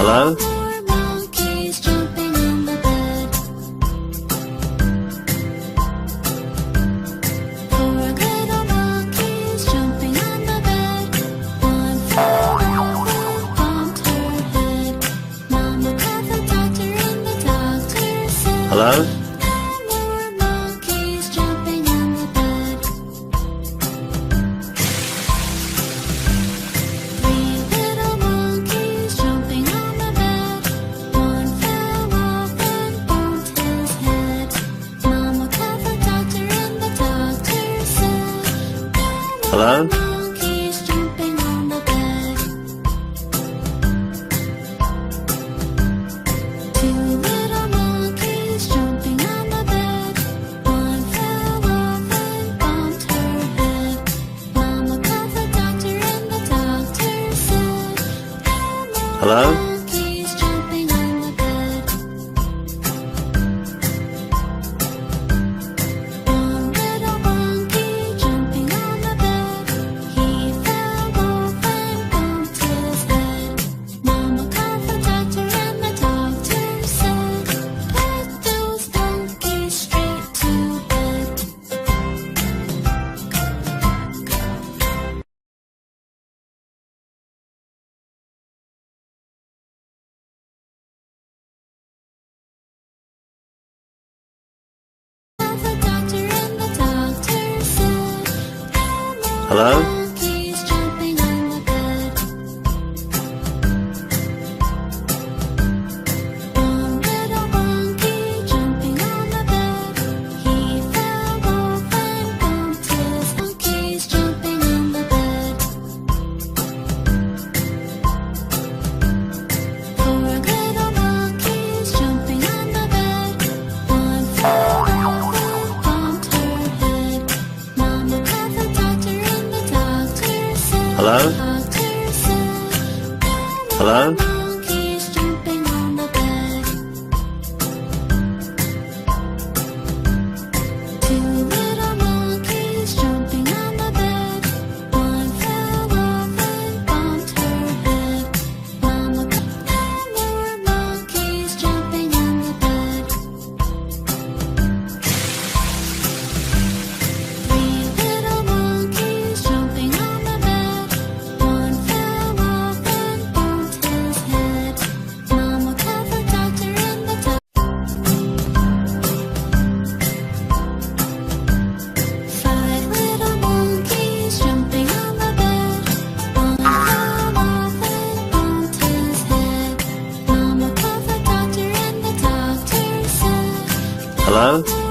Hello? Four monkeys jumping on the bed. Four little monkeys jumping on the bed. One fell off and bumped her head. Mama called the doctor and the doctor said, Hello? "No more monkeys jumping on the bed." Three little monkeys jumping on the bed. One fell off and bumped his head. Mama called the doctor and the doctor said, "No more Hello? monkeys jumping on the bed." Two little monkeys jumping on the bed. One fell off and bumped her head. Mama called the doctor and the doctor said, "No more Hello? monkeys jumping on the bed." One little monkey jumping on the bed. He fell off and bumped his head. Mama called the doctor and the doctor said, "Put those monkeys straight to bed." The doctor and the doctor said, "No more Hello? monkeys jumping on the bed." One little monkey jumping on the bed. He fell off and bumped his monkeys jumping on the bed. Four little monkeys jumping on the bed. One fell off and bumped her head. Mama called the doctor and the doctor said, Hello? "Doctor said, no more Hello? monkeys jumping on the bed." Two little monkeys jumping on the bed. One fell off and bumped her head. Mama called, "No more monkeys jumping on the bed." Three little monkeys jumping on the bed. One fell off and bumped his head. Mama called the doctor and the doctor. Five little monkeys jumping on the bed. One fell off and bumped his head. Mama called the doctor and the doctor said, Hello? "No